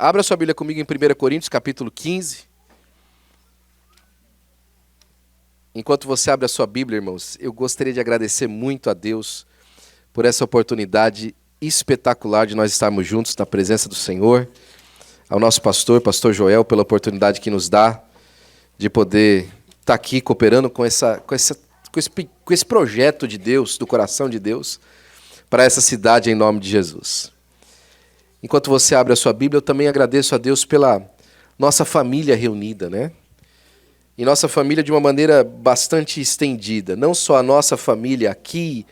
Abra sua Bíblia comigo em 1 Coríntios, capítulo 15. Enquanto você abre a sua Bíblia, irmãos, eu gostaria de agradecer muito a Deus por essa oportunidade espetacular de nós estarmos juntos na presença do Senhor, ao nosso pastor Joel, pela oportunidade que nos dá de poder estar aqui cooperando com esse projeto de Deus, do coração de Deus, para essa cidade em nome de Jesus. Enquanto você abre a sua Bíblia, eu também agradeço a Deus pela nossa família reunida, né? E nossa família de uma maneira bastante estendida. Não só a nossa família aqui,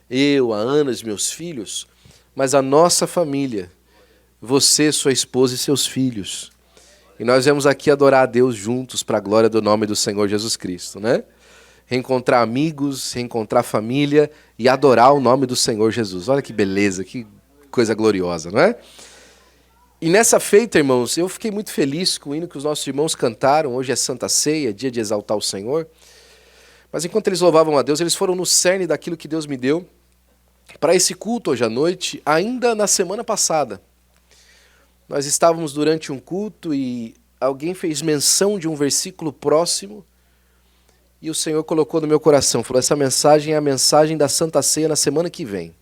eu, a Ana, os meus filhos, mas a nossa família, você, sua esposa e seus filhos. E nós viemos aqui adorar a Deus juntos para a glória do nome do Senhor Jesus Cristo, né? Reencontrar amigos, reencontrar família e adorar o nome do Senhor Jesus. Olha que beleza, que coisa gloriosa, não é? E nessa feita, irmãos, eu fiquei muito feliz com o hino que os nossos irmãos cantaram. Hoje é Santa Ceia, dia de exaltar o Senhor. Mas enquanto eles louvavam a Deus, eles foram no cerne daquilo que Deus me deu para esse culto hoje à noite, ainda na semana passada. Nós estávamos durante um culto e alguém fez menção de um versículo próximo e o Senhor colocou no meu coração, falou, essa mensagem é a mensagem da Santa Ceia na semana que vem.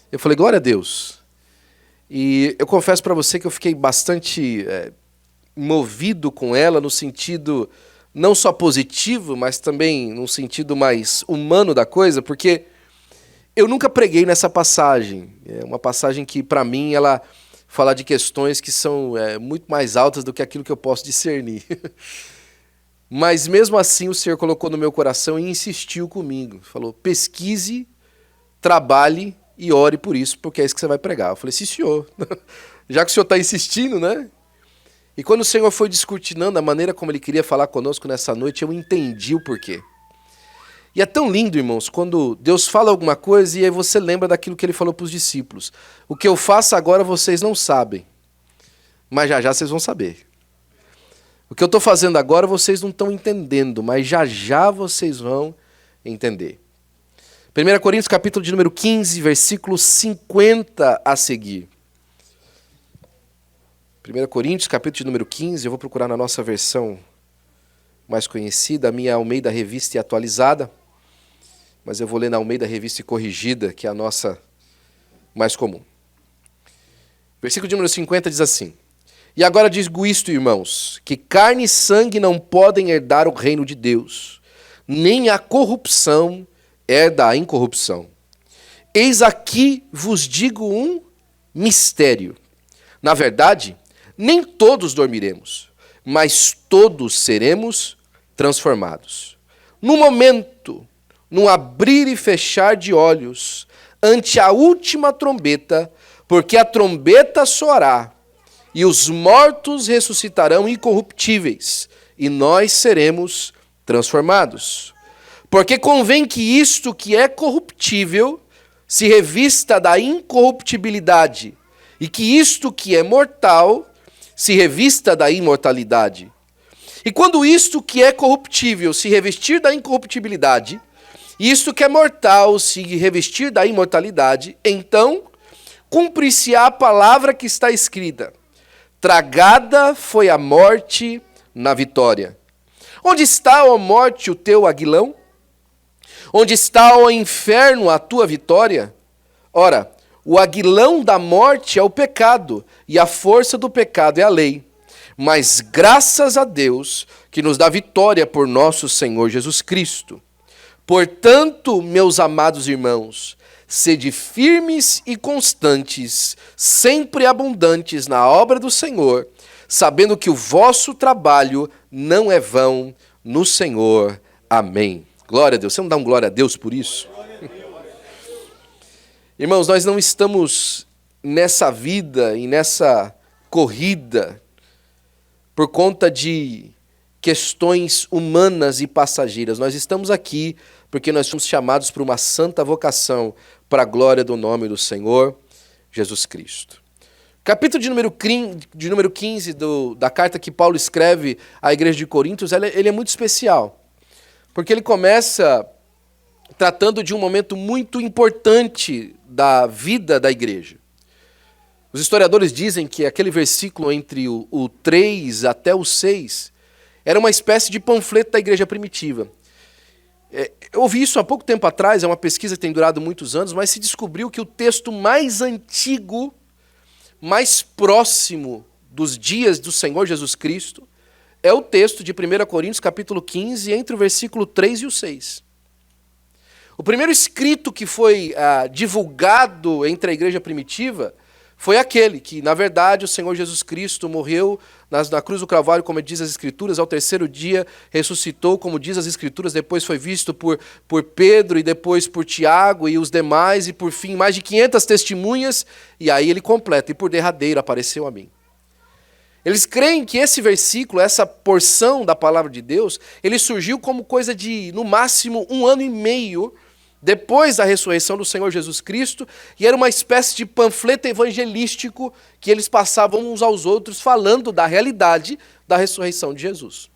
Eu falei, glória a Deus. E eu confesso para você que eu fiquei bastante movido com ela, no sentido não só positivo, mas também no sentido mais humano da coisa, porque eu nunca preguei nessa passagem. É uma passagem que, para mim, ela fala de questões que são muito mais altas do que aquilo que eu posso discernir. Mas mesmo assim o Senhor colocou no meu coração e insistiu comigo. Falou, pesquise, trabalhe e ore por isso, porque é isso que você vai pregar. Eu falei, sim, senhor. Já que o senhor está insistindo, né? E quando o Senhor foi descortinando a maneira como Ele queria falar conosco nessa noite, eu entendi o porquê. E é tão lindo, irmãos, quando Deus fala alguma coisa e aí você lembra daquilo que Ele falou para os discípulos. O que eu faço agora vocês não sabem, mas já já vocês vão saber. O que eu estou fazendo agora vocês não estão entendendo, mas já já vocês vão entender. 1 Coríntios, capítulo de número 15, versículo 50 a seguir. 1 Coríntios, capítulo de número 15, eu vou procurar na nossa versão mais conhecida, a minha Almeida Revista e Atualizada, mas eu vou ler na Almeida Revista e Corrigida, que é a nossa mais comum. Versículo de número 50 diz assim, e agora digo isto, irmãos, que carne e sangue não podem herdar o reino de Deus, nem a corrupção herda a incorrupção. Eis aqui vos digo um mistério. Na verdade, nem todos dormiremos, mas todos seremos transformados. No momento, no abrir e fechar de olhos, ante a última trombeta, porque a trombeta soará, e os mortos ressuscitarão incorruptíveis, e nós seremos transformados. Porque convém que isto que é corruptível se revista da incorruptibilidade, e que isto que é mortal se revista da imortalidade. E quando isto que é corruptível se revestir da incorruptibilidade, e isto que é mortal se revestir da imortalidade, então cumprir-se-á a palavra que está escrita: tragada foi a morte na vitória. Onde está, ó morte, o teu aguilão? Onde está, ó inferno, a tua vitória? Ora, o aguilão da morte é o pecado, e a força do pecado é a lei. Mas graças a Deus, que nos dá vitória por nosso Senhor Jesus Cristo. Portanto, meus amados irmãos, sede firmes e constantes, sempre abundantes na obra do Senhor, sabendo que o vosso trabalho não é vão no Senhor. Amém. Glória a Deus. Você não dá um glória a Deus por isso? Irmãos, nós não estamos nessa vida e nessa corrida por conta de questões humanas e passageiras. Nós estamos aqui porque nós somos chamados por uma santa vocação para a glória do nome do Senhor Jesus Cristo. Capítulo de número 15 da carta que Paulo escreve à igreja de Coríntios, ele é muito especial. Porque ele começa tratando de um momento muito importante da vida da igreja. Os historiadores dizem que aquele versículo entre o 3 até o 6 era uma espécie de panfleto da igreja primitiva. Eu ouvi isso há pouco tempo atrás, é uma pesquisa que tem durado muitos anos, mas se descobriu que o texto mais antigo, mais próximo dos dias do Senhor Jesus Cristo, é o texto de 1 Coríntios capítulo 15, entre o versículo 3 e o 6. O primeiro escrito que foi divulgado entre a igreja primitiva foi aquele que, na verdade, o Senhor Jesus Cristo morreu na cruz do Calvário, como diz as Escrituras, ao terceiro dia ressuscitou, como diz as Escrituras, depois foi visto por Pedro e depois por Tiago e os demais, e por fim mais de 500 testemunhas, e aí ele completa, e por derradeiro apareceu a mim. Eles creem que esse versículo, essa porção da palavra de Deus, ele surgiu como coisa de, no máximo, 1 ano e meio depois da ressurreição do Senhor Jesus Cristo, e era uma espécie de panfleto evangelístico que eles passavam uns aos outros falando da realidade da ressurreição de Jesus.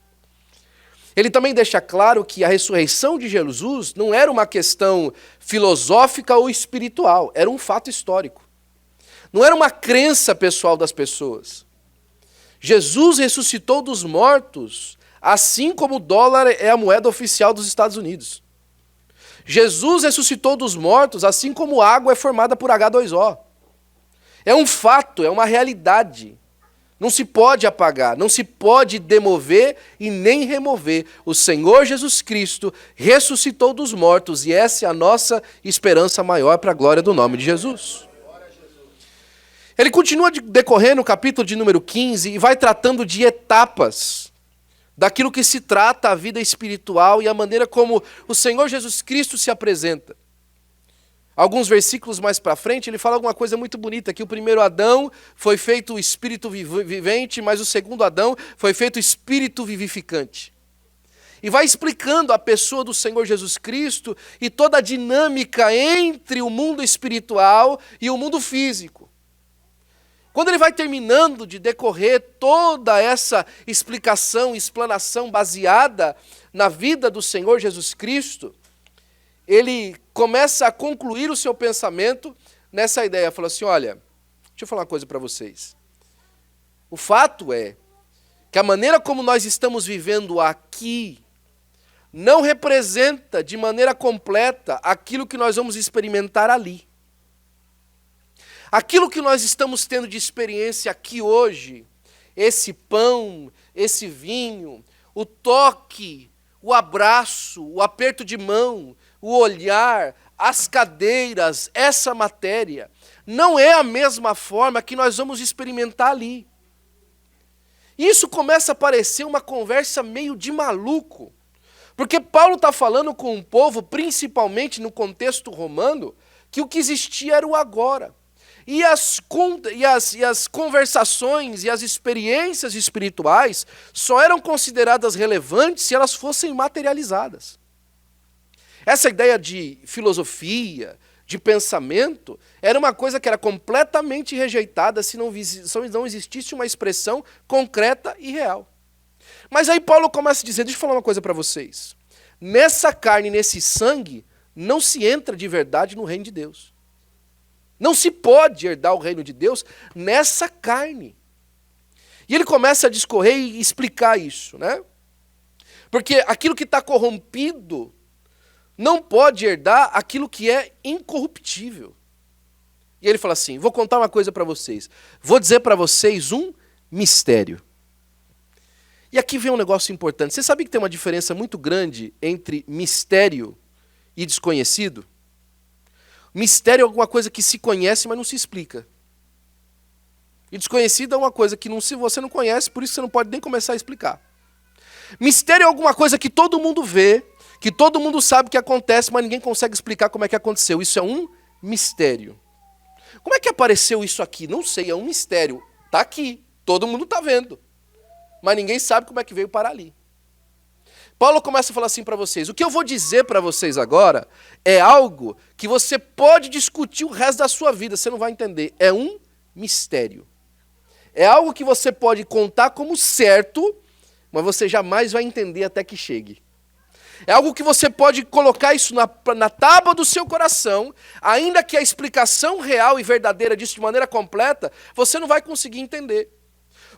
Ele também deixa claro que a ressurreição de Jesus não era uma questão filosófica ou espiritual, era um fato histórico. Não era uma crença pessoal das pessoas. Jesus ressuscitou dos mortos, assim como o dólar é a moeda oficial dos Estados Unidos. Jesus ressuscitou dos mortos, assim como água é formada por H2O. É um fato, é uma realidade. Não se pode apagar, não se pode demover e nem remover. O Senhor Jesus Cristo ressuscitou dos mortos e essa é a nossa esperança maior para a glória do nome de Jesus. Ele continua decorrendo o capítulo de número 15 e vai tratando de etapas daquilo que se trata a vida espiritual e a maneira como o Senhor Jesus Cristo se apresenta. Alguns versículos mais para frente, ele fala alguma coisa muito bonita, que o primeiro Adão foi feito espírito vivente, mas o segundo Adão foi feito espírito vivificante. E vai explicando a pessoa do Senhor Jesus Cristo e toda a dinâmica entre o mundo espiritual e o mundo físico. Quando ele vai terminando de decorrer toda essa explicação, explanação baseada na vida do Senhor Jesus Cristo, ele começa a concluir o seu pensamento nessa ideia. Fala assim, olha, deixa eu falar uma coisa para vocês. O fato é que a maneira como nós estamos vivendo aqui não representa de maneira completa aquilo que nós vamos experimentar ali. Aquilo que nós estamos tendo de experiência aqui hoje, esse pão, esse vinho, o toque, o abraço, o aperto de mão, o olhar, as cadeiras, essa matéria, não é a mesma forma que nós vamos experimentar ali. Isso começa a parecer uma conversa meio de maluco, porque Paulo está falando com um povo, principalmente no contexto romano, que o que existia era o agora. E as conversações e as experiências espirituais só eram consideradas relevantes se elas fossem materializadas. Essa ideia de filosofia, de pensamento, era uma coisa que era completamente rejeitada se não existisse uma expressão concreta e real. Mas aí Paulo começa a dizer, deixa eu falar uma coisa para vocês. Nessa carne, nesse sangue, não se entra de verdade no reino de Deus. Não se pode herdar o reino de Deus nessa carne. E ele começa a discorrer e explicar isso, né? Porque aquilo que está corrompido não pode herdar aquilo que é incorruptível. E ele fala assim, vou contar uma coisa para vocês. Vou dizer para vocês um mistério. E aqui vem um negócio importante. Você sabe que tem uma diferença muito grande entre mistério e desconhecido? Mistério é alguma coisa que se conhece, mas não se explica. E desconhecido é uma coisa que você não conhece, por isso você não pode nem começar a explicar. Mistério é alguma coisa que todo mundo vê, que todo mundo sabe que acontece, mas ninguém consegue explicar como é que aconteceu. Isso é um mistério. Como é que apareceu isso aqui? Não sei, é um mistério. Está aqui, todo mundo está vendo. Mas ninguém sabe como é que veio parar ali. Paulo começa a falar assim para vocês, o que eu vou dizer para vocês agora é algo que você pode discutir o resto da sua vida, você não vai entender. É um mistério. É algo que você pode contar como certo, mas você jamais vai entender até que chegue. É algo que você pode colocar isso na tábua do seu coração, ainda que a explicação real e verdadeira disso de maneira completa, você não vai conseguir entender.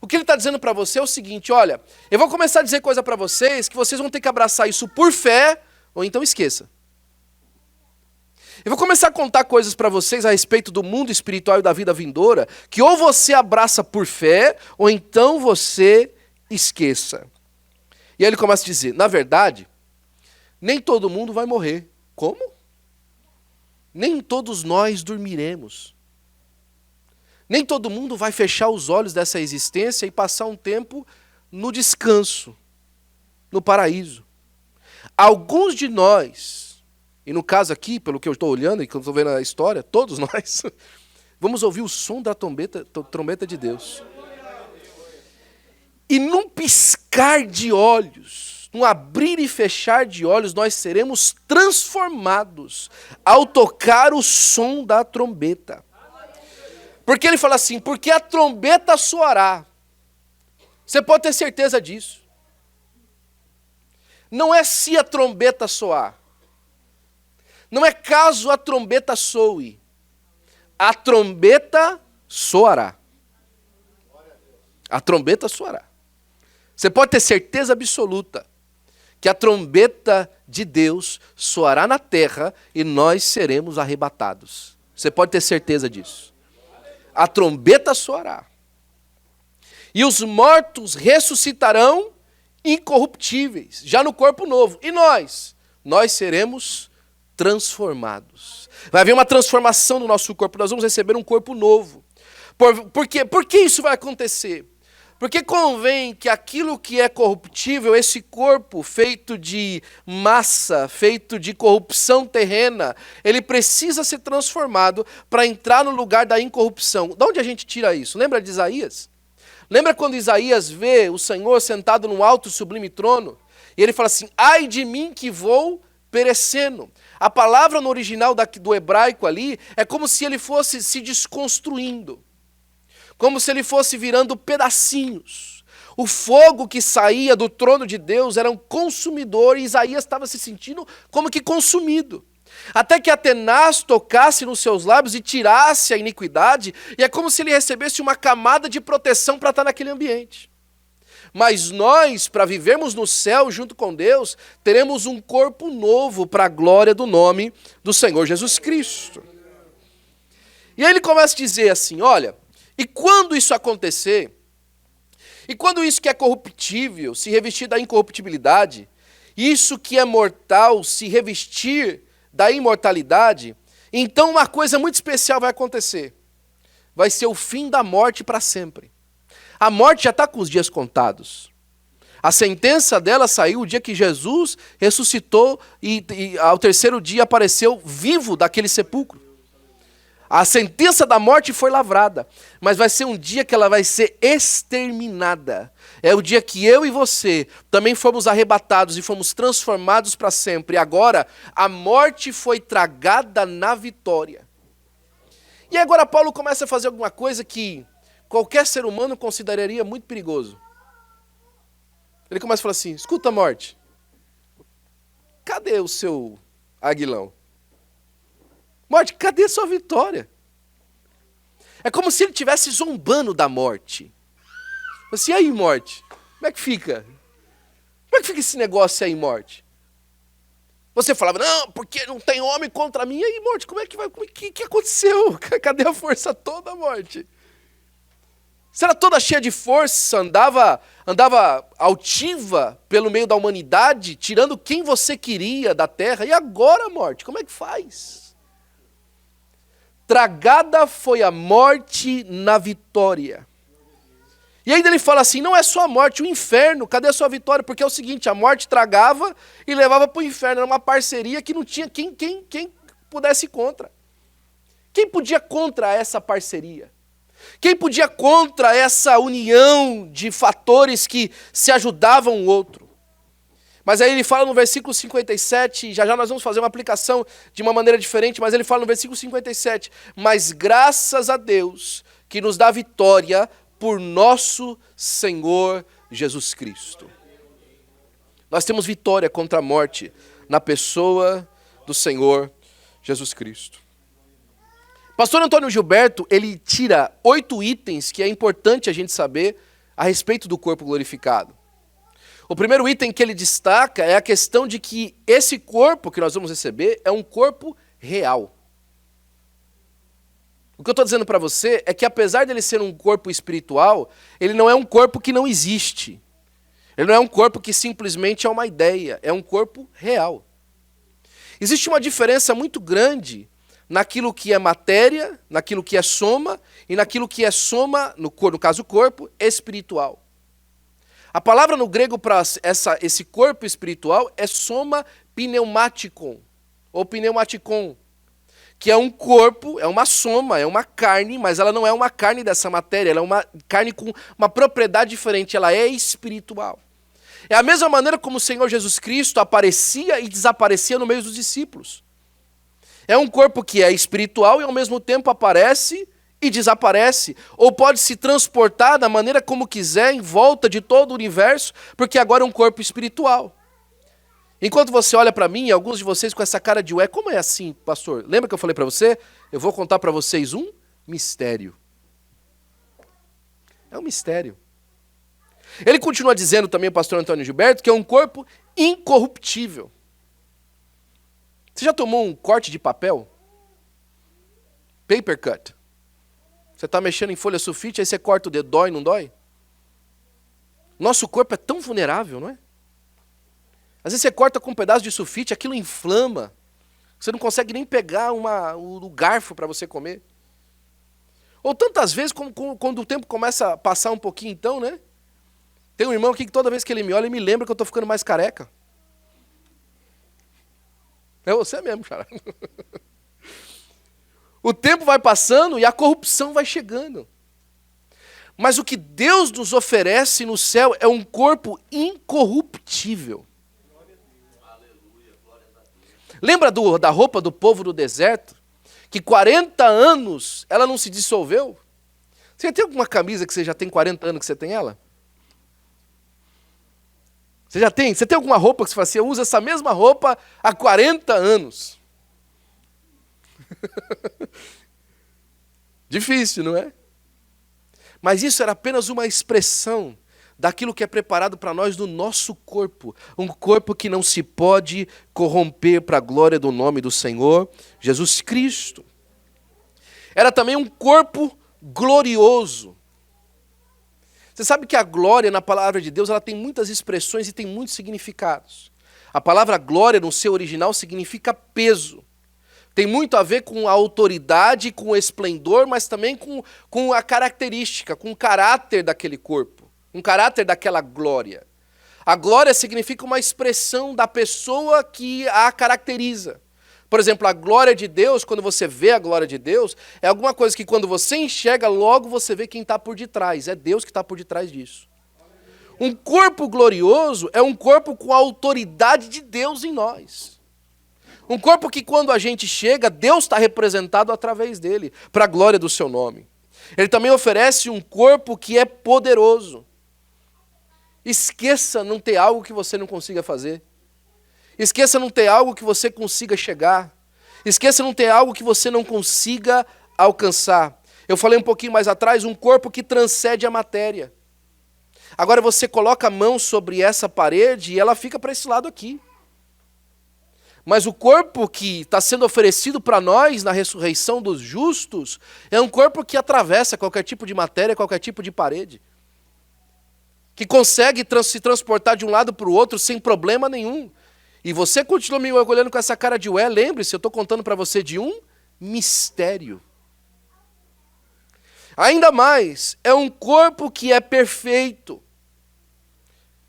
O que ele está dizendo para você é o seguinte, olha, eu vou começar a dizer coisa para vocês que vocês vão ter que abraçar isso por fé, ou então esqueça. Eu vou começar a contar coisas para vocês a respeito do mundo espiritual e da vida vindoura, que ou você abraça por fé, ou então você esqueça. E aí ele começa a dizer, na verdade, nem todo mundo vai morrer. Como? Nem todos nós dormiremos. Nem todo mundo vai fechar os olhos dessa existência e passar um tempo no descanso, no paraíso. Alguns de nós, e no caso aqui, pelo que eu estou olhando e que eu estou vendo a história, todos nós, vamos ouvir o som da trombeta de Deus. E num piscar de olhos, num abrir e fechar de olhos, nós seremos transformados ao tocar o som da trombeta. Porque ele fala assim, porque a trombeta soará. Você pode ter certeza disso. Não é se a trombeta soar. Não é caso a trombeta soe. A trombeta soará. A trombeta soará. Você pode ter certeza absoluta que a trombeta de Deus soará na terra e nós seremos arrebatados. Você pode ter certeza disso. A trombeta soará. E os mortos ressuscitarão incorruptíveis, já no corpo novo. E nós? Nós seremos transformados. Vai haver uma transformação no nosso corpo, nós vamos receber um corpo novo. Por que isso vai acontecer? Porque convém que aquilo que é corruptível, esse corpo feito de massa, feito de corrupção terrena, ele precisa ser transformado para entrar no lugar da incorrupção. De onde a gente tira isso? Lembra de Isaías? Lembra quando Isaías vê o Senhor sentado num alto e sublime trono? E ele fala assim, ai de mim que vou perecendo. A palavra no original do hebraico ali é como se ele fosse se desconstruindo. Como se ele fosse virando pedacinhos. O fogo que saía do trono de Deus era um consumidor e Isaías estava se sentindo como que consumido. Até que Atenas tocasse nos seus lábios e tirasse a iniquidade, e é como se ele recebesse uma camada de proteção para estar naquele ambiente. Mas nós, para vivermos no céu junto com Deus, teremos um corpo novo para a glória do nome do Senhor Jesus Cristo. E aí ele começa a dizer assim, olha, e quando isso acontecer, e quando isso que é corruptível se revestir da incorruptibilidade, isso que é mortal se revestir da imortalidade, então uma coisa muito especial vai acontecer. Vai ser o fim da morte para sempre. A morte já está com os dias contados. A sentença dela saiu o dia que Jesus ressuscitou e ao terceiro dia apareceu vivo daquele sepulcro. A sentença da morte foi lavrada, mas vai ser um dia que ela vai ser exterminada. É o dia que eu e você também fomos arrebatados e fomos transformados para sempre. E agora a morte foi tragada na vitória. E agora Paulo começa a fazer alguma coisa que qualquer ser humano consideraria muito perigoso. Ele começa a falar assim, escuta, morte, cadê o seu aguilão? Morte, cadê sua vitória? É como se ele estivesse zombando da morte. Assim, e aí, morte? Como é que fica? Como é que fica esse negócio aí, morte? Você falava, não, porque não tem homem contra mim. E aí, morte, como é que vai? O que aconteceu? Cadê a força toda, morte? Você era toda cheia de força, andava altiva pelo meio da humanidade, tirando quem você queria da terra. E agora, morte, como é que faz? Tragada foi a morte na vitória. E ainda ele fala assim, não é só a morte, o inferno, cadê a sua vitória? Porque é o seguinte, a morte tragava e levava para o inferno, era uma parceria que não tinha quem pudesse ir contra. Quem podia contra essa parceria? Quem podia contra essa união de fatores que se ajudavam um outro? Mas aí ele fala no versículo 57, já nós vamos fazer uma aplicação de uma maneira diferente, mas ele fala no versículo 57, mas graças a Deus que nos dá vitória por nosso Senhor Jesus Cristo. Nós temos vitória contra a morte na pessoa do Senhor Jesus Cristo. Pastor Antônio Gilberto, ele tira 8 itens que é importante a gente saber a respeito do corpo glorificado. O primeiro item que ele destaca é a questão de que esse corpo que nós vamos receber é um corpo real. O que eu estou dizendo para você é que apesar dele ser um corpo espiritual, ele não é um corpo que não existe. Ele não é um corpo que simplesmente é uma ideia, é um corpo real. Existe uma diferença muito grande naquilo que é matéria, naquilo que é soma, e naquilo que é soma, no caso corpo, espiritual. A palavra no grego para esse corpo espiritual é soma pneumatikon, ou pneumatikon, que é um corpo, é uma soma, é uma carne, mas ela não é uma carne dessa matéria, ela é uma carne com uma propriedade diferente, ela é espiritual. É a mesma maneira como o Senhor Jesus Cristo aparecia e desaparecia no meio dos discípulos. É um corpo que é espiritual e ao mesmo tempo aparece e desaparece, ou pode se transportar da maneira como quiser em volta de todo o universo, porque agora é um corpo espiritual. Enquanto você olha para mim, alguns de vocês com essa cara de ué, como é assim, pastor? Lembra que eu falei para você? Eu vou contar para vocês um mistério. É um mistério. Ele continua dizendo também, o pastor Antônio Gilberto, que é um corpo incorruptível. Você já tomou um corte de papel? Paper cut. Você está mexendo em folha sulfite, aí você corta o dedo, dói, não dói? Nosso corpo é tão vulnerável, não é? Às vezes você corta com um pedaço de sulfite, aquilo inflama. Você não consegue nem pegar o garfo para você comer. Ou tantas vezes, quando o tempo começa a passar um pouquinho então, né? Tem um irmão aqui que toda vez que ele me olha, ele me lembra que eu estou ficando mais careca. É você mesmo, cara. O tempo vai passando e a corrupção vai chegando. Mas o que Deus nos oferece no céu é um corpo incorruptível. Lembra da roupa do povo do deserto? Que 40 anos ela não se dissolveu? Você tem alguma camisa que você já tem 40 anos que você tem ela? Você já tem? Você tem alguma roupa que você fala assim, eu uso essa mesma roupa há 40 anos? Difícil, não é? Mas isso era apenas uma expressão daquilo que é preparado para nós no nosso corpo. Um corpo que não se pode corromper para a glória do nome do Senhor Jesus Cristo. Era também um corpo glorioso. Você sabe que a glória na palavra de Deus ela tem muitas expressões e tem muitos significados. A palavra glória no seu original significa peso. Tem muito a ver com a autoridade, com o esplendor, mas também com a característica, com o caráter daquele corpo, um caráter daquela glória. A glória significa uma expressão da pessoa que a caracteriza. Por exemplo, a glória de Deus, quando você vê a glória de Deus, é alguma coisa que quando você enxerga, logo você vê quem está por detrás. É Deus que está por detrás disso. Um corpo glorioso é um corpo com a autoridade de Deus em nós. Um corpo que quando a gente chega, Deus está representado através dele, para a glória do seu nome. Ele também oferece um corpo que é poderoso. Esqueça não ter algo que você não consiga fazer. Esqueça não ter algo que você consiga chegar. Esqueça não ter algo que você não consiga alcançar. Eu falei um pouquinho mais atrás, um corpo que transcende a matéria. Agora você coloca a mão sobre essa parede e ela fica para esse lado aqui. Mas o corpo que está sendo oferecido para nós na ressurreição dos justos é um corpo que atravessa qualquer tipo de matéria, qualquer tipo de parede. Que consegue se transportar de um lado para o outro sem problema nenhum. E você continua me olhando com essa cara de ué, lembre-se, eu estou contando para você de um mistério. Ainda mais, é um corpo que é perfeito.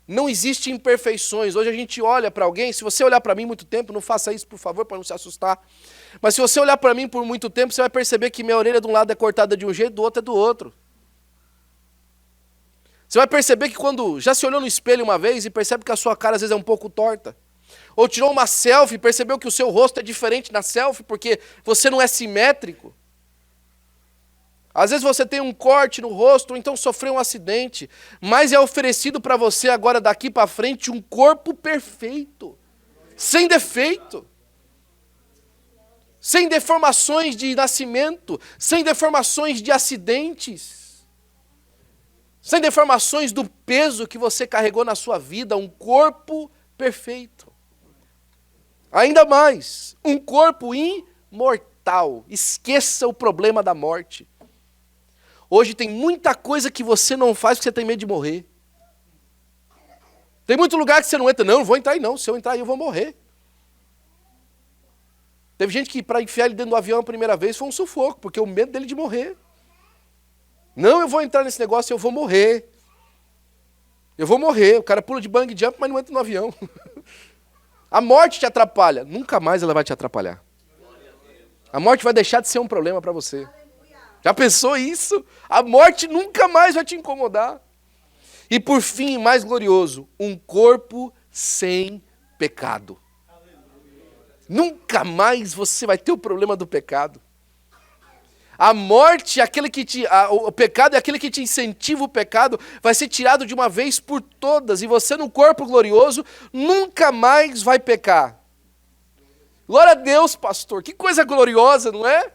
Não existe imperfeições. Hoje a gente olha para alguém, se você olhar para mim muito tempo, não faça isso, por favor, para não se assustar. Mas se você olhar para mim por muito tempo, você vai perceber que minha orelha de um lado é cortada de um jeito, do outro é do outro. Você vai perceber que quando já se olhou no espelho uma vez e percebe que a sua cara às vezes é um pouco torta. Ou tirou uma selfie e percebeu que o seu rosto é diferente na selfie porque você não é simétrico. Às vezes você tem um corte no rosto, ou então sofreu um acidente, mas é oferecido para você agora, daqui para frente, um corpo perfeito, sem defeito, sem deformações de nascimento, sem deformações de acidentes, sem deformações do peso que você carregou na sua vida, um corpo perfeito. Ainda mais, um corpo imortal. Esqueça o problema da morte. Hoje tem muita coisa que você não faz porque você tem medo de morrer. Tem muito lugar que você não entra. Não vou entrar aí não. Se eu entrar aí eu vou morrer. Teve gente que para enfiar ele dentro do avião a primeira vez foi um sufoco, porque o medo dele de morrer. Não, eu vou entrar nesse negócio, eu vou morrer. Eu vou morrer. O cara pula de bungee jump, mas não entra no avião. A morte te atrapalha. Nunca mais ela vai te atrapalhar. A morte vai deixar de ser um problema para você. Já pensou isso? A morte nunca mais vai te incomodar. E por fim, mais glorioso, um corpo sem pecado. Nunca mais você vai ter o problema do pecado. A morte, o pecado é aquele que te incentiva o pecado, vai ser tirado de uma vez por todas. E você no corpo glorioso nunca mais vai pecar. Glória a Deus, pastor. Que coisa gloriosa, não é?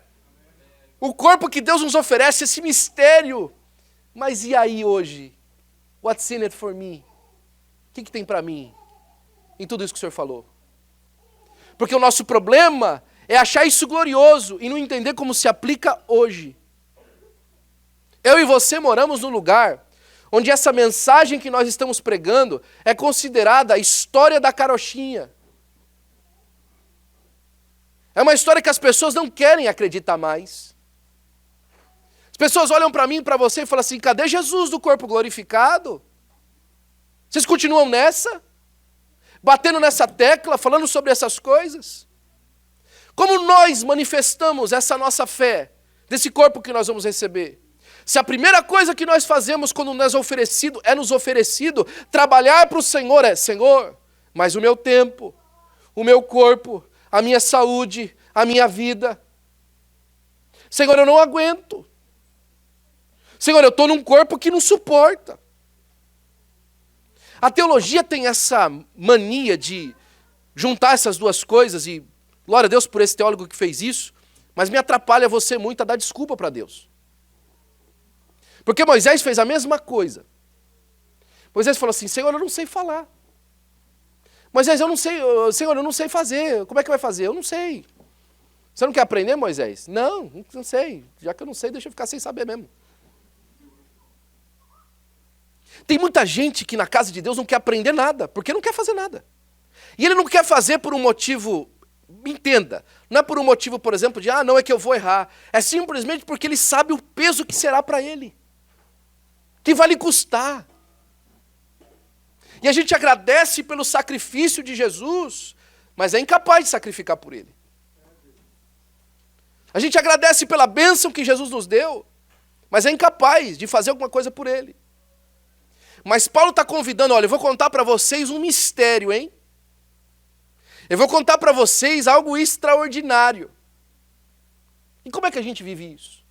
O corpo que Deus nos oferece, esse mistério. Mas e aí hoje? What's in it for me? O que tem para mim em tudo isso que o Senhor falou? Porque o nosso problema é achar isso glorioso e não entender como se aplica hoje. Eu e você moramos num lugar onde essa mensagem que nós estamos pregando é considerada a história da carochinha. É uma história que as pessoas não querem acreditar mais. As pessoas olham para mim e para você e falam assim, cadê Jesus do corpo glorificado? Vocês continuam nessa? Batendo nessa tecla, falando sobre essas coisas? Como nós manifestamos essa nossa fé, desse corpo que nós vamos receber? Se a primeira coisa que nós fazemos quando nos oferecido trabalhar para o Senhor é, Senhor, mas o meu tempo, o meu corpo, a minha saúde, a minha vida. Senhor, eu não aguento. Senhor, eu estou num corpo que não suporta. A teologia tem essa mania de juntar essas duas coisas e glória a Deus por esse teólogo que fez isso, mas me atrapalha você muito a dar desculpa para Deus. Porque Moisés fez a mesma coisa. Moisés falou assim, Senhor, eu não sei falar. Moisés, eu não sei, Senhor, eu não sei fazer. Como é que vai fazer? Eu não sei. Você não quer aprender, Moisés? Não sei. Já que eu não sei, deixa eu ficar sem saber mesmo. Tem muita gente que na casa de Deus não quer aprender nada, porque não quer fazer nada. E ele não quer fazer por um motivo, entenda, não é por um motivo, por exemplo, de, não é que eu vou errar. É simplesmente porque ele sabe o peso que será para ele. Que vai lhe custar. E a gente agradece pelo sacrifício de Jesus, mas é incapaz de sacrificar por ele. A gente agradece pela bênção que Jesus nos deu, mas é incapaz de fazer alguma coisa por ele. Mas Paulo está convidando, olha, eu vou contar para vocês um mistério, hein? Eu vou contar para vocês algo extraordinário. E como é que a gente vive isso?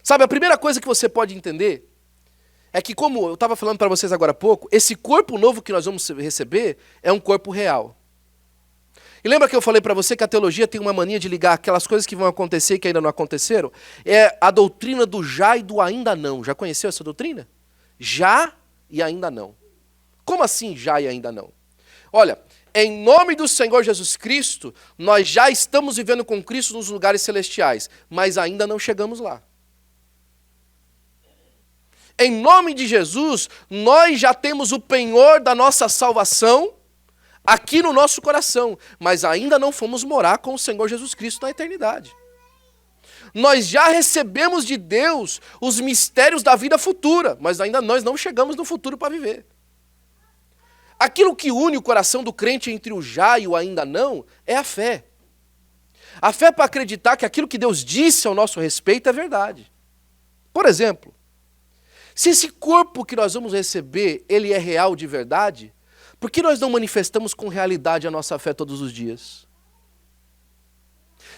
Sabe, a primeira coisa que você pode entender é que, como eu estava falando para vocês agora há pouco, esse corpo novo que nós vamos receber é um corpo real. E lembra que eu falei para você que a teologia tem uma mania de ligar aquelas coisas que vão acontecer e que ainda não aconteceram? É a doutrina do já e do ainda não. Já conheceu essa doutrina? Já e ainda não. Como assim já e ainda não? Olha, em nome do Senhor Jesus Cristo, nós já estamos vivendo com Cristo nos lugares celestiais, mas ainda não chegamos lá. Em nome de Jesus, nós já temos o penhor da nossa salvação aqui no nosso coração, mas ainda não fomos morar com o Senhor Jesus Cristo na eternidade. Nós já recebemos de Deus os mistérios da vida futura, mas ainda nós não chegamos no futuro para viver. Aquilo que une o coração do crente entre o já e o ainda não é a fé. A fé é para acreditar que aquilo que Deus disse ao nosso respeito é verdade. Por exemplo, se esse corpo que nós vamos receber, ele é real de verdade, por que nós não manifestamos com realidade a nossa fé todos os dias?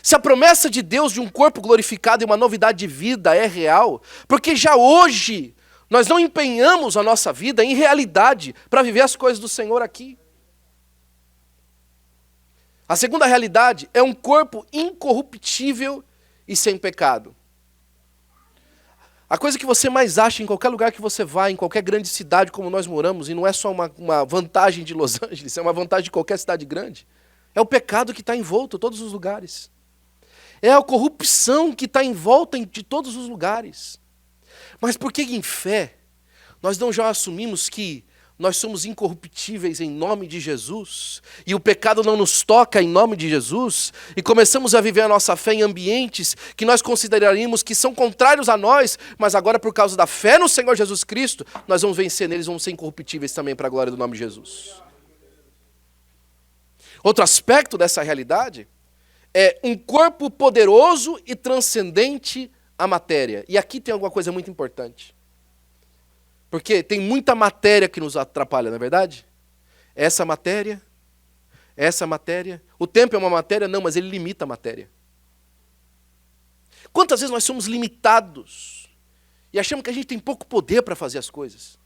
Se a promessa de Deus de um corpo glorificado e uma novidade de vida é real, porque já hoje nós não empenhamos a nossa vida em realidade para viver as coisas do Senhor aqui. A segunda realidade é um corpo incorruptível e sem pecado. A coisa que você mais acha em qualquer lugar que você vai, em qualquer grande cidade como nós moramos, e não é só uma vantagem de Los Angeles, é uma vantagem de qualquer cidade grande, é o pecado que está envolto em todos os lugares. É a corrupção que está em volta de todos os lugares. Mas por que em fé nós não já assumimos que nós somos incorruptíveis em nome de Jesus, e o pecado não nos toca em nome de Jesus, e começamos a viver a nossa fé em ambientes que nós consideraríamos que são contrários a nós, mas agora por causa da fé no Senhor Jesus Cristo, nós vamos vencer neles, vamos ser incorruptíveis também para a glória do nome de Jesus. Outro aspecto dessa realidade é um corpo poderoso e transcendente à matéria. E aqui tem alguma coisa muito importante. Porque tem muita matéria que nos atrapalha, não é verdade? Essa matéria. O tempo é uma matéria? Não, mas ele limita a matéria. Quantas vezes nós somos limitados e achamos que a gente tem pouco poder para fazer as coisas?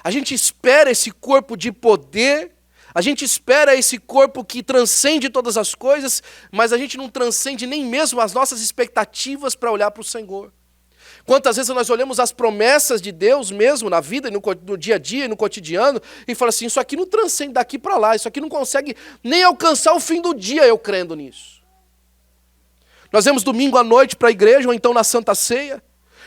A gente espera esse corpo de poder, a gente espera esse corpo que transcende todas as coisas, mas a gente não transcende nem mesmo as nossas expectativas para olhar para o Senhor. Quantas vezes nós olhamos as promessas de Deus mesmo na vida, no dia a dia, no cotidiano, e fala assim, isso aqui não transcende daqui para lá, isso aqui não consegue nem alcançar o fim do dia eu crendo nisso. Nós vamos domingo à noite para a igreja, ou então na Santa Ceia,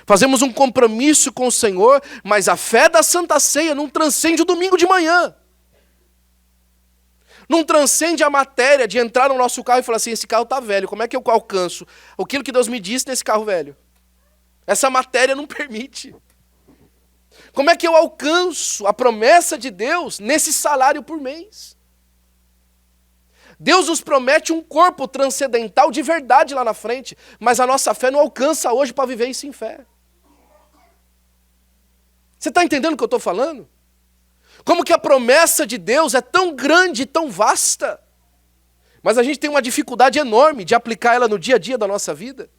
fazemos um compromisso com o Senhor, mas a fé da Santa Ceia não transcende o domingo de manhã. Não transcende a matéria de entrar no nosso carro e falar assim, esse carro está velho, como é que eu alcanço aquilo que Deus me disse nesse carro velho? Essa matéria não permite. Como é que eu alcanço a promessa de Deus nesse salário por mês? Deus nos promete um corpo transcendental de verdade lá na frente, mas a nossa fé não alcança hoje para viver isso em fé. Você está entendendo o que eu estou falando? Como que a promessa de Deus é tão grande e tão vasta, mas a gente tem uma dificuldade enorme de aplicar ela no dia a dia da nossa vida.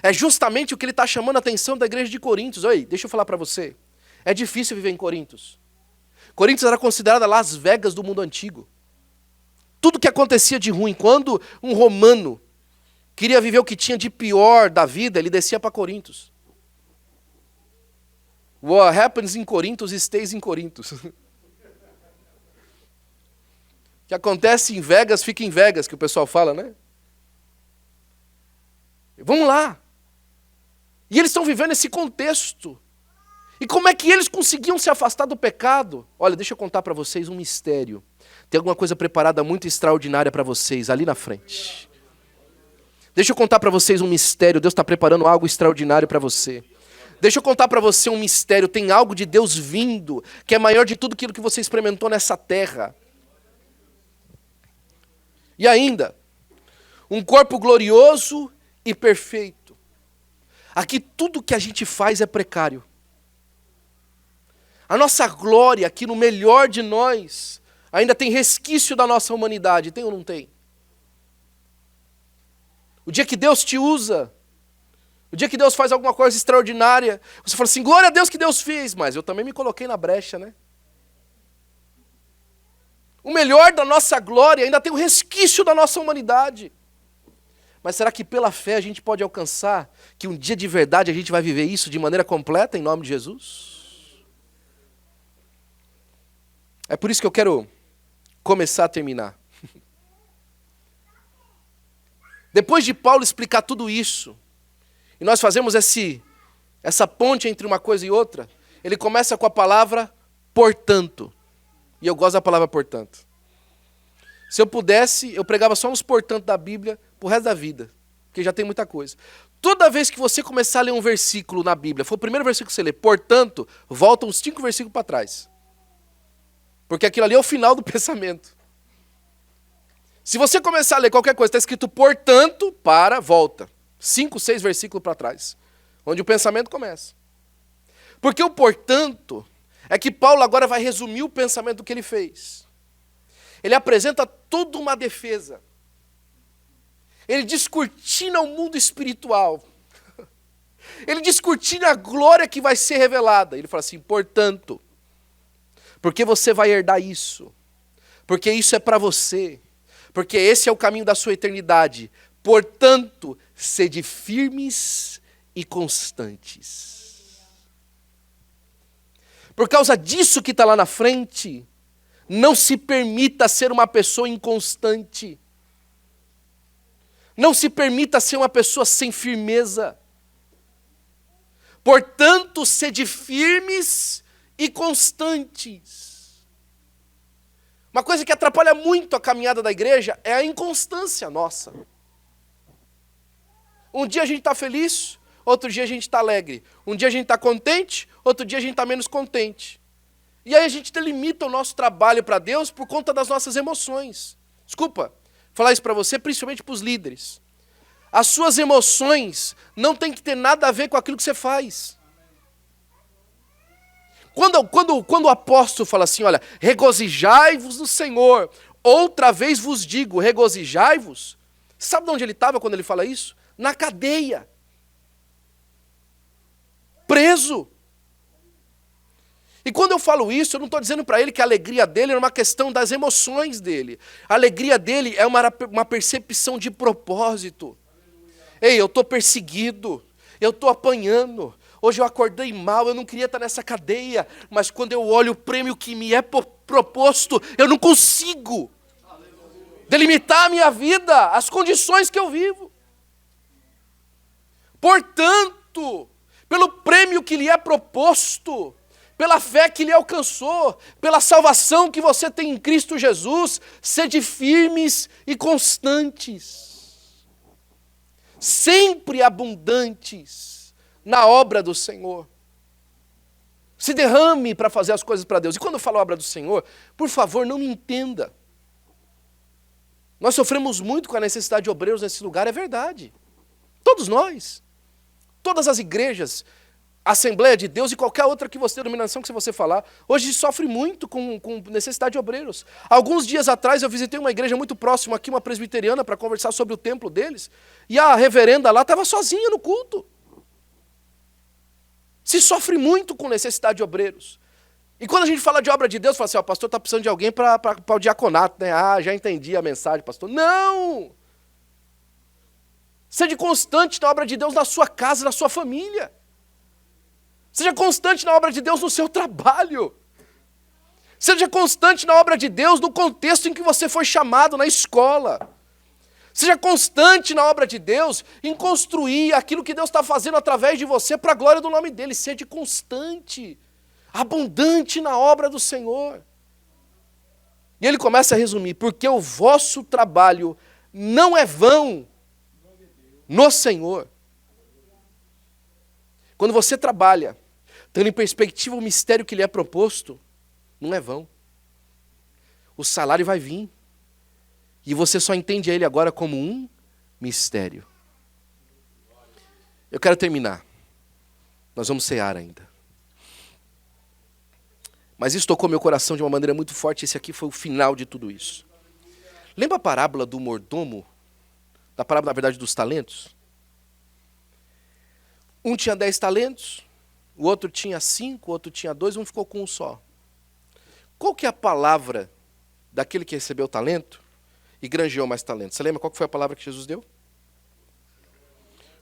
É justamente o que ele está chamando a atenção da igreja de Coríntios. Oi, deixa eu falar para você. É difícil viver em Coríntios. Coríntios era considerada Las Vegas do mundo antigo. Tudo que acontecia de ruim, quando um romano queria viver o que tinha de pior da vida, ele descia para Coríntios. What happens in Coríntios stays in Coríntios. O que acontece em Vegas, fica em Vegas, que o pessoal fala, né? Vamos lá. E eles estão vivendo esse contexto. E como é que eles conseguiam se afastar do pecado? Olha, deixa eu contar para vocês um mistério. Tem alguma coisa preparada muito extraordinária para vocês ali na frente. Deixa eu contar para vocês um mistério. Deus está preparando algo extraordinário para você. Deixa eu contar para você um mistério. Tem algo de Deus vindo, que é maior de tudo aquilo que você experimentou nessa terra. E ainda, um corpo glorioso e perfeito. Aqui tudo que a gente faz é precário. A nossa glória aqui no melhor de nós ainda tem resquício da nossa humanidade, tem ou não tem? O dia que Deus te usa, o dia que Deus faz alguma coisa extraordinária, você fala assim, glória a Deus que Deus fez, mas eu também me coloquei na brecha, né? O melhor da nossa glória ainda tem o resquício da nossa humanidade. Mas será que pela fé a gente pode alcançar que um dia de verdade a gente vai viver isso de maneira completa em nome de Jesus? É por isso que eu quero começar a terminar. Depois de Paulo explicar tudo isso, e nós fazemos essa ponte entre uma coisa e outra, ele começa com a palavra portanto. E eu gosto da palavra portanto. Se eu pudesse, eu pregava só uns portanto da Bíblia pro resto da vida, porque já tem muita coisa. Toda vez que você começar a ler um versículo na Bíblia, foi o primeiro versículo que você lê, portanto, volta uns 5 versículos para trás. Porque aquilo ali é o final do pensamento. Se você começar a ler qualquer coisa, está escrito portanto, volta. 5, 6 versículos para trás, onde o pensamento começa. Porque o portanto é que Paulo agora vai resumir o pensamento do que ele fez. Ele apresenta toda uma defesa. ele descortina o mundo espiritual. Ele descortina a glória que vai ser revelada. Ele fala assim, portanto, porque você vai herdar isso, porque isso é para você, porque esse é o caminho da sua eternidade. Portanto, sede firmes e constantes. Por causa disso que está lá na frente, não se permita ser uma pessoa inconstante. Não se permita ser uma pessoa sem firmeza. Portanto, sede firmes e constantes. Uma coisa que atrapalha muito a caminhada da igreja é a inconstância nossa. Um dia a gente está feliz, outro dia a gente está alegre. Um dia a gente está contente, outro dia a gente está menos contente. E aí a gente delimita o nosso trabalho para Deus por conta das nossas emoções. Desculpa falar isso para você, principalmente para os líderes. As suas emoções não tem que ter nada a ver com aquilo que você faz. Quando o apóstolo fala assim, olha, regozijai-vos no Senhor, outra vez vos digo, regozijai-vos. Sabe de onde ele estava quando ele fala isso? Na cadeia. Preso. E quando eu falo isso, eu não estou dizendo para ele que a alegria dele era uma questão das emoções dele. A alegria dele é uma percepção de propósito. Ei, eu estou perseguido, eu estou apanhando, hoje eu acordei mal, eu não queria estar nessa cadeia, mas quando eu olho o prêmio que me é proposto, eu não consigo delimitar a minha vida, as condições que eu vivo. Portanto, pelo prêmio que lhe é proposto, pela fé que lhe alcançou, pela salvação que você tem em Cristo Jesus, sede firmes e constantes. Sempre abundantes na obra do Senhor. Se derrame para fazer as coisas para Deus. E quando eu falo obra do Senhor, por favor, não me entenda. Nós sofremos muito com a necessidade de obreiros nesse lugar, é verdade. Todos nós. Todas as igrejas, Assembleia de Deus e qualquer outra denominação que você falar, hoje sofre muito com necessidade de obreiros. Alguns dias atrás eu visitei uma igreja muito próxima aqui, uma presbiteriana, para conversar sobre o templo deles, e a reverenda lá estava sozinha no culto. Se sofre muito com necessidade de obreiros. E quando a gente fala de obra de Deus, fala assim, o pastor está precisando de alguém para o diaconato, né? Ah, já entendi a mensagem, pastor. Não! Seja constante na obra de Deus na sua casa, na sua família. Seja constante na obra de Deus no seu trabalho. Seja constante na obra de Deus no contexto em que você foi chamado, na escola. Seja constante na obra de Deus em construir aquilo que Deus está fazendo através de você para a glória do nome dEle. Seja constante, abundante na obra do Senhor. E ele começa a resumir, porque o vosso trabalho não é vão no Senhor. Quando você trabalha, tendo em perspectiva o mistério que lhe é proposto, não é vão. O salário vai vir. E você só entende ele agora como um mistério. Eu quero terminar. Nós vamos cear ainda. Mas isso tocou meu coração de uma maneira muito forte. Esse aqui foi o final de tudo isso. Lembra a parábola do mordomo? Da parábola, na verdade, dos talentos? Um tinha 10 talentos, o outro tinha 5, o outro tinha 2, um ficou com um só. Qual que é a palavra daquele que recebeu o talento e granjeou mais talentos? Você lembra qual que foi a palavra que Jesus deu?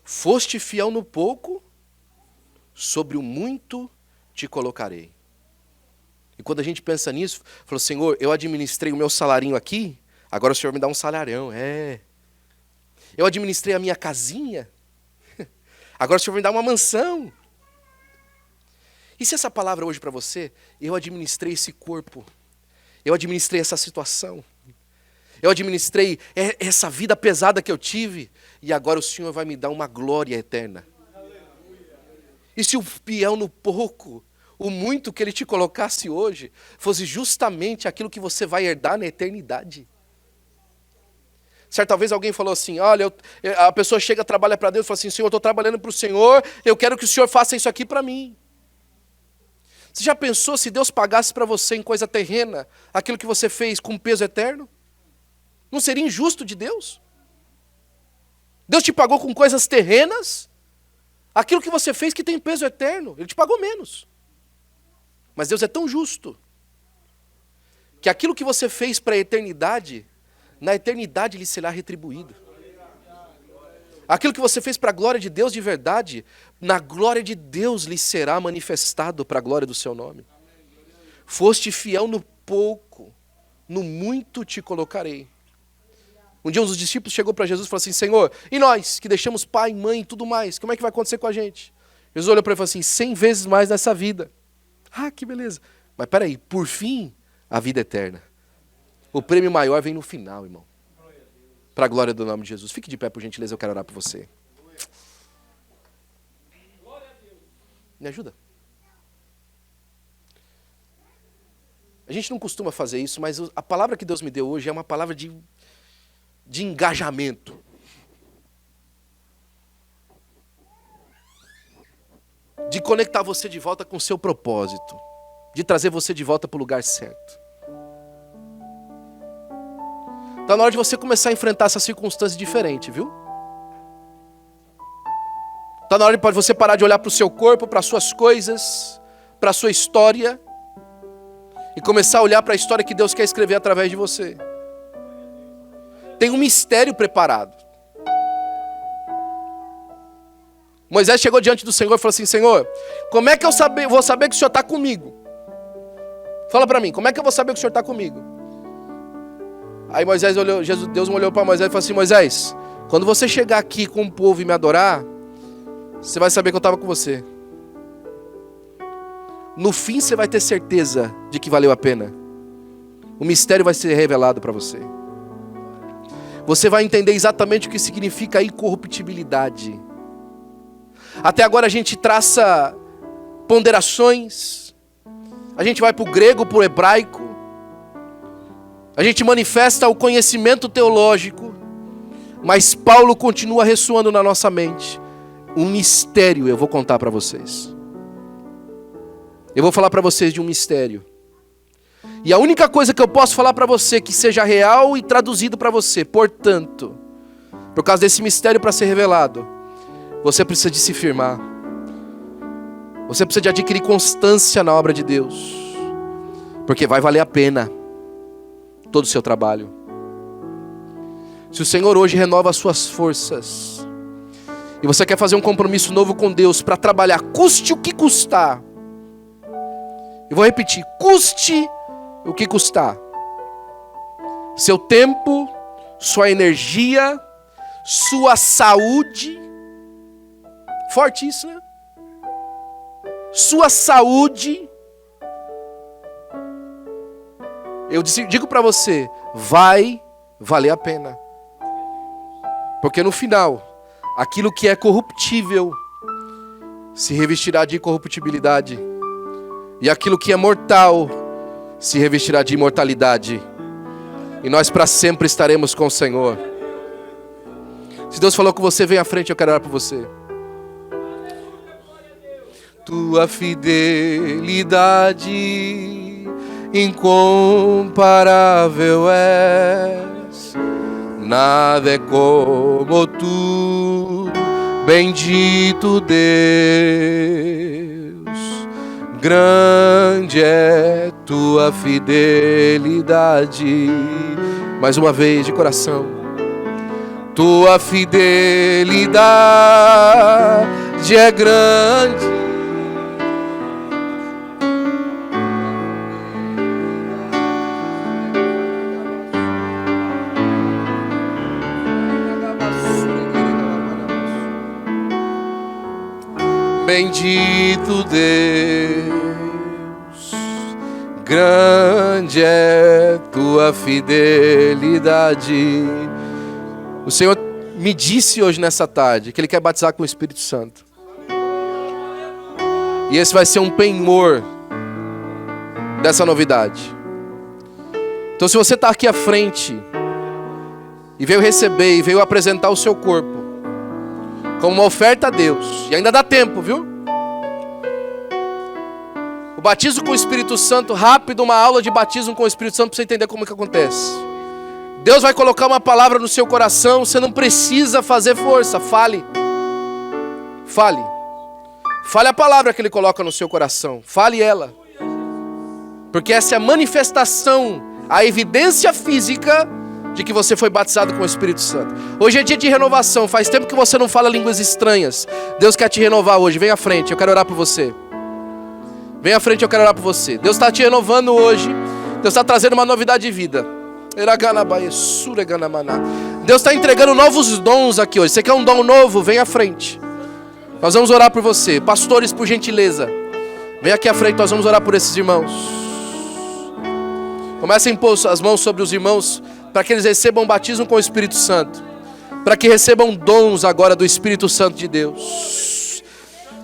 Foste fiel no pouco, sobre o muito te colocarei. E quando a gente pensa nisso, falou, Senhor, eu administrei o meu salarinho aqui, agora o Senhor me dá um salarião. Eu administrei a minha casinha, agora o Senhor me dá uma mansão. E se essa palavra hoje para você, eu administrei esse corpo, eu administrei essa situação, eu administrei essa vida pesada que eu tive, e agora o Senhor vai me dar uma glória eterna. E se o fiel no pouco, o muito que Ele te colocasse hoje, fosse justamente aquilo que você vai herdar na eternidade. Certa vez alguém falou assim, olha, a pessoa chega, trabalha para Deus e fala assim, Senhor, eu estou trabalhando para o Senhor, eu quero que o Senhor faça isso aqui para mim. Você já pensou se Deus pagasse para você em coisa terrena, aquilo que você fez com peso eterno? Não seria injusto de Deus? Deus te pagou com coisas terrenas. Aquilo que você fez que tem peso eterno, Ele te pagou menos. Mas Deus é tão justo que aquilo que você fez para a eternidade, na eternidade lhe será retribuído. Aquilo que você fez para a glória de Deus de verdade, na glória de Deus lhe será manifestado para a glória do seu nome. Foste fiel no pouco, no muito te colocarei. Um dia um dos discípulos chegou para Jesus e falou assim: Senhor, e nós que deixamos pai, mãe e tudo mais, como é que vai acontecer com a gente? Jesus olhou para ele e falou assim: 100 vezes mais nessa vida. Ah, que beleza. Mas peraí, por fim, a vida eterna. O prêmio maior vem no final, irmão. Para a glória do nome de Jesus. Fique de pé, por gentileza, eu quero orar por você. Me ajuda. A gente não costuma fazer isso, mas a palavra que Deus me deu hoje é uma palavra de engajamento. De conectar você de volta com o seu propósito. De trazer você de volta para o lugar certo. Está na hora de você começar a enfrentar essa circunstância diferente, viu? Está na hora de você parar de olhar para o seu corpo, para as suas coisas, para a sua história, e começar a olhar para a história que Deus quer escrever através de você. Tem um mistério preparado. Moisés chegou diante do Senhor e falou assim: Senhor, como é que eu vou saber que o Senhor está comigo? Fala para mim, como é que eu vou saber que o Senhor está comigo? Aí Deus olhou para Moisés e falou assim: Moisés, quando você chegar aqui com o povo e me adorar, você vai saber que eu estava com você. No fim você vai ter certeza de que valeu a pena. O mistério vai ser revelado para você. Você vai entender exatamente o que significa a incorruptibilidade. Até agora a gente traça ponderações. A gente vai para o grego, para o hebraico. A gente manifesta o conhecimento teológico, mas Paulo continua ressoando na nossa mente. Um mistério eu vou contar para vocês. Eu vou falar para vocês de um mistério. E a única coisa que eu posso falar para você que seja real e traduzido para você, portanto, por causa desse mistério para ser revelado, você precisa de se firmar. Você precisa de adquirir constância na obra de Deus, porque vai valer a pena todo o seu trabalho. Se o Senhor hoje renova as suas forças, e você quer fazer um compromisso novo com Deus para trabalhar, custe o que custar. Eu vou repetir, custe o que custar. Seu tempo, sua energia, sua saúde. Forte isso, né? Sua saúde. Eu digo para você, vai valer a pena. Porque no final, aquilo que é corruptível se revestirá de incorruptibilidade. E aquilo que é mortal se revestirá de imortalidade. E nós para sempre estaremos com o Senhor. Se Deus falou com você, vem à frente, eu quero orar por você. Tua fidelidade incomparável és, nada é como tu, bendito Deus. Grande é tua fidelidade. Mais uma vez, de coração. Tua fidelidade é grande. Bendito Deus, grande é tua fidelidade. O Senhor me disse hoje nessa tarde que Ele quer batizar com o Espírito Santo. E esse vai ser um penhor dessa novidade. Então se você está aqui à frente e veio receber e veio apresentar o seu corpo como uma oferta a Deus, e ainda dá tempo, viu? O batismo com o Espírito Santo, rápido, uma aula de batismo com o Espírito Santo para você entender como que acontece. Deus vai colocar uma palavra no seu coração, você não precisa fazer força, fale. Fale. Fale a palavra que Ele coloca no seu coração, fale ela. Porque essa é a manifestação, a evidência física de que você foi batizado com o Espírito Santo. Hoje é dia de renovação, faz tempo que você não fala línguas estranhas. Deus quer te renovar hoje, vem à frente, eu quero orar por você. Vem à frente, eu quero orar por você. Deus está te renovando hoje, Deus está trazendo uma novidade de vida. Deus está entregando novos dons aqui hoje. Você quer um dom novo? Vem à frente. Nós vamos orar por você. Pastores, por gentileza, vem aqui à frente, nós vamos orar por esses irmãos. Comece a impor as mãos sobre os irmãos, para que eles recebam batismo com o Espírito Santo, para que recebam dons agora do Espírito Santo de Deus.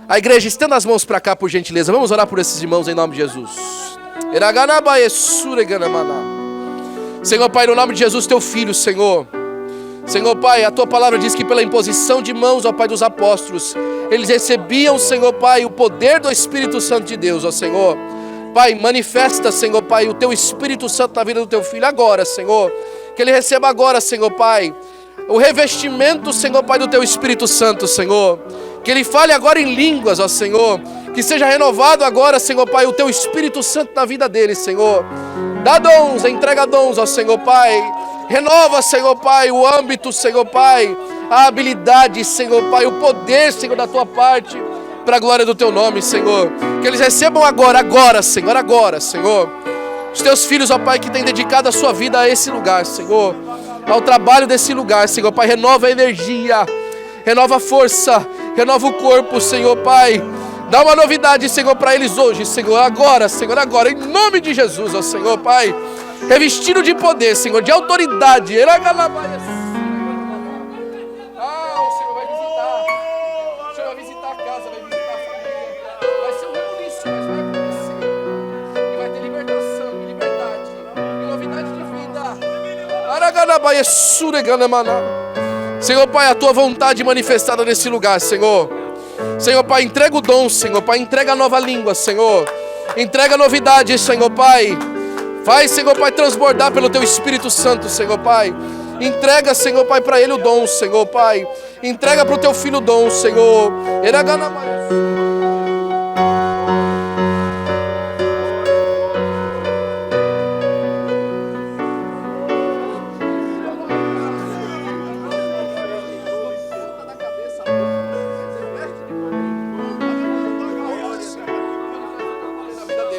A igreja, estenda as mãos para cá, por gentileza. Vamos orar por esses irmãos em nome de Jesus. Senhor Pai, no nome de Jesus, teu filho, Senhor. Senhor Pai, a tua palavra diz que pela imposição de mãos, ó Pai, dos apóstolos, eles recebiam, Senhor Pai, o poder do Espírito Santo de Deus, ó Senhor. Pai, manifesta, Senhor Pai, o teu Espírito Santo na vida do teu filho agora, Senhor. Que ele receba agora, Senhor Pai, o revestimento, Senhor Pai, do teu Espírito Santo, Senhor. Que ele fale agora em línguas, ó Senhor. Que seja renovado agora, Senhor Pai, o teu Espírito Santo na vida dele, Senhor. Dá dons, entrega dons, ó Senhor Pai. Renova, Senhor Pai, o âmbito, Senhor Pai, a habilidade, Senhor Pai, o poder, Senhor, da tua parte, para a glória do teu nome, Senhor. Que eles recebam agora, Senhor, agora, Senhor. Os teus filhos, ó Pai, que têm dedicado a sua vida a esse lugar, Senhor, ao trabalho desse lugar, Senhor Pai, renova a energia, renova a força, renova o corpo, Senhor Pai. Dá uma novidade, Senhor, para eles hoje, Senhor, agora, em nome de Jesus, ó Senhor Pai. Revestido de poder, Senhor, de autoridade. O Senhor vai visitar. O Senhor vai visitar a casa, vai visitar a família. Vai ser um rebuliço, mas vai acontecer. E vai ter libertação, liberdade, e novidade de vida. Senhor Pai, a tua vontade manifestada nesse lugar, Senhor. Senhor Pai, entrega o dom, Senhor Pai, entrega a nova língua, Senhor. Entrega a novidade, Senhor Pai. Faz, Senhor Pai, transbordar pelo teu Espírito Santo, Senhor Pai. Entrega, Senhor Pai, para ele o dom, Senhor Pai. Entrega para o teu filho o dom, Senhor.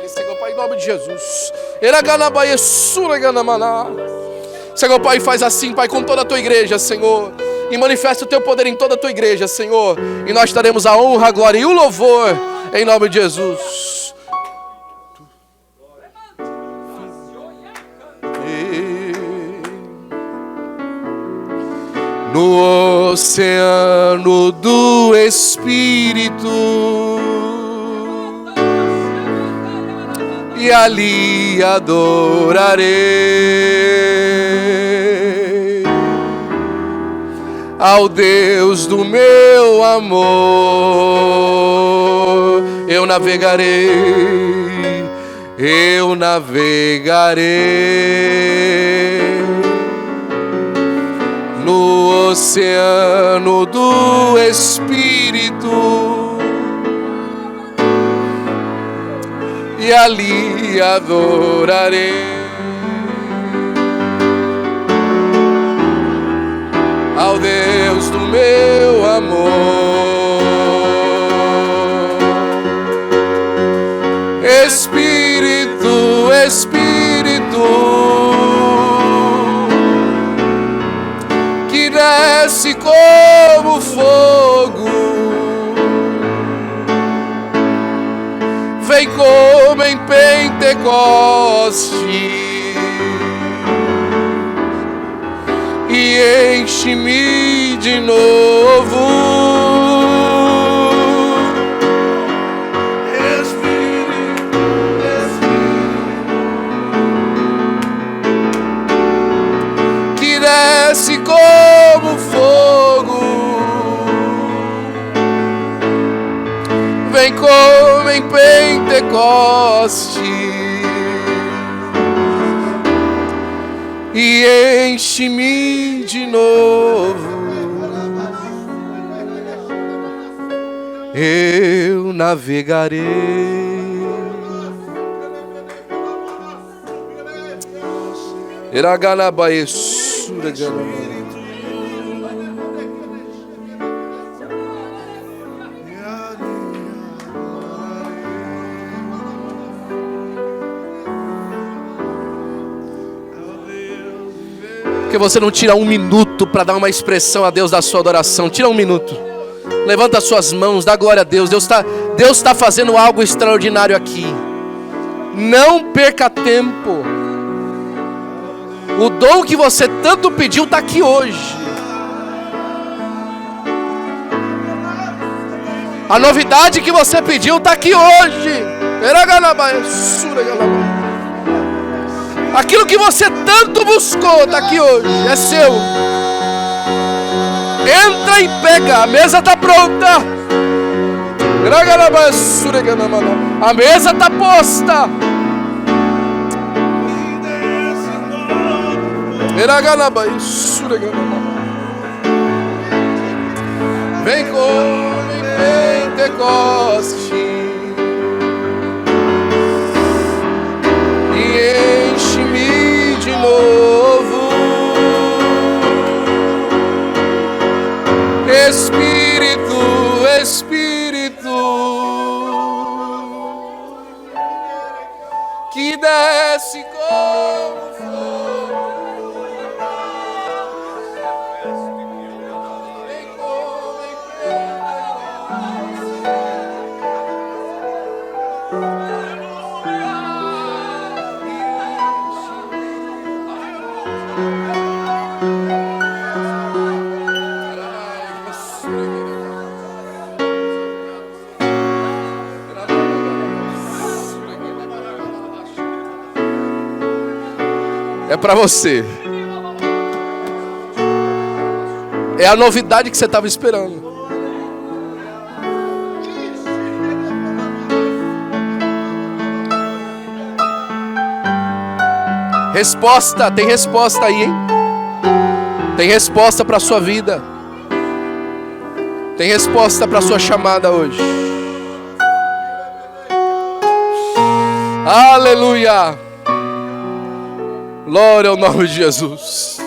Senhor Pai, em nome de Jesus. Senhor Pai, faz assim, Pai, com toda a tua igreja, Senhor. E manifesta o teu poder em toda a tua igreja, Senhor. E nós daremos a honra, a glória e o louvor em nome de Jesus. No oceano do Espírito, e ali adorarei ao Deus do meu amor. Eu navegarei no oceano do Espírito, e ali adorarei ao Deus do meu amor. Espírito, Espírito, que desce como fogo, vem como em Pentecoste e enche-me de novo. Espírito, Espírito, que desce como fogo, vem como em Pentecoste e enche-me de novo. Eu navegarei. Porque você não tira um minuto para dar uma expressão a Deus da sua adoração. Tira um minuto. Levanta as suas mãos, dá glória a Deus. Deus está fazendo algo extraordinário aqui. Não perca tempo. O dom que você tanto pediu está aqui hoje. A novidade que você pediu está aqui hoje. Aquilo que você tanto buscou está aqui hoje. É seu. Entra e pega. A mesa está pronta. A mesa está posta. Vem com Pentecoste e enche-me de novo. Espírito, Espírito, que desce como é para você. É a novidade que você estava esperando. Resposta, tem resposta aí, hein? Tem resposta para a sua vida. Tem resposta para a sua chamada hoje. Aleluia. Glória ao nome de Jesus.